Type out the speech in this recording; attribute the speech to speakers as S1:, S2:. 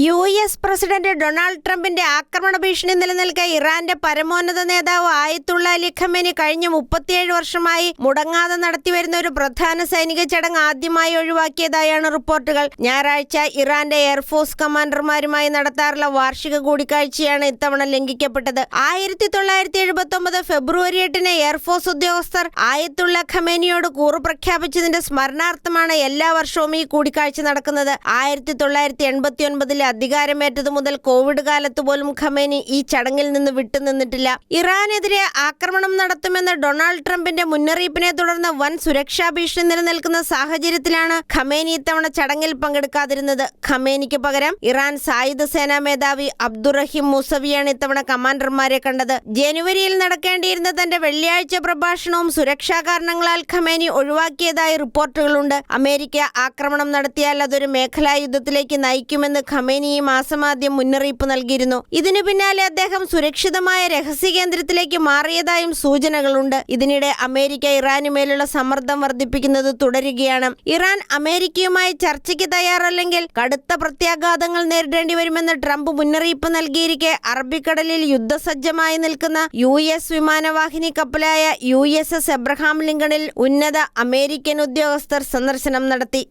S1: US. President Donald ട്രംപിന്റെ ആക്രമണ ഭീഷണി നിലനിൽക്കെ ഇറാന്റെ പരമോന്നത നേതാവ് ആയത്തുള്ള അലി ഖമേനി കഴിഞ്ഞ 37 വർഷമായി മുടങ്ങാതെ നടത്തിവരുന്ന ഒരു പ്രധാന സൈനിക ചടങ്ങ് ആദ്യമായി ഒഴിവാക്കിയതായാണ് റിപ്പോർട്ടുകൾ. ഞായറാഴ്ച ഇറാന്റെ എയർഫോഴ്സ് കമാൻഡർമാരുമായി നടത്താറുള്ള വാർഷിക കൂടിക്കാഴ്ചയാണ് ഇത്തവണ ലംഘിക്കപ്പെട്ടത്. 1979 ഫെബ്രുവരി 8 എയർഫോഴ്സ് ഉദ്യോഗസ്ഥർ ആയത്തുള്ള ഖമേനിയോട് കൂറ് പ്രഖ്യാപിച്ചതിന്റെ സ്മരണാർത്ഥമാണ് എല്ലാ വർഷവും ഈ കൂടിക്കാഴ്ച നടക്കുന്നത്. 1989 അധികാരമേറ്റതു മുതൽ കോവിഡ് കാലത്ത് പോലും ഖമേനി ഈ ചടങ്ങിൽ നിന്ന് വിട്ടുനിന്നിട്ടില്ല. ഇറാനെതിരെ ആക്രമണം നടത്തുമെന്ന് ഡൊണാൾഡ് ട്രംപിന്റെ മുന്നറിയിപ്പിനെ തുടർന്ന് വൻ സുരക്ഷാ ഭീഷണി നിലനിൽക്കുന്ന സാഹചര്യത്തിലാണ് ഖമേനി ഇത്തവണ ചടങ്ങിൽ പങ്കെടുക്കാതിരുന്നത്. ഖമേനിക്ക് പകരം ഇറാൻ സായുധ സേനാ മേധാവി അബ്ദുറഹിം മൂസവിയാണ് ഇത്തവണ കമാൻഡർമാരെ കണ്ടത്. ജനുവരിയിൽ നടക്കേണ്ടിയിരുന്ന തന്റെ വെള്ളിയാഴ്ച പ്രഭാഷണവും സുരക്ഷാ കാരണങ്ങളാൽ ഖമേനി ഒഴിവാക്കിയതായി റിപ്പോർട്ടുകളുണ്ട്. അമേരിക്ക ആക്രമണം നടത്തിയാൽ അതൊരു മേഖലാ യുദ്ധത്തിലേക്ക് നയിക്കുമെന്ന് ഖമേനി ഈ മാസം ആദ്യം മുന്നറിയിപ്പ് നൽകിയിരുന്നു. ഇതിനു പിന്നാലെ അദ്ദേഹം സുരക്ഷിതമായ രഹസ്യ കേന്ദ്രത്തിലേക്ക് മാറിയതായും സൂചനകളുണ്ട്. ഇതിനിടെ അമേരിക്ക ഇറാനുമേലുള്ള സമ്മർദ്ദം വർദ്ധിപ്പിക്കുന്നത് തുടരുകയാണ്. ഇറാൻ അമേരിക്കയുമായി ചർച്ചയ്ക്ക് തയ്യാറല്ലെങ്കിൽ കടുത്ത പ്രത്യാഘാതങ്ങൾ നേരിടേണ്ടി വരുമെന്ന് ട്രംപ് മുന്നറിയിപ്പ് നൽകിയിരിക്കെ അറബിക്കടലിൽ യുദ്ധസജ്ജമായി നിൽക്കുന്ന യു.എസ്. വിമാനവാഹിനി കപ്പലായ USS എബ്രഹാം ലിങ്കണിൽ ഉന്നത അമേരിക്കൻ ഉദ്യോഗസ്ഥർ സന്ദർശനം നടത്തി.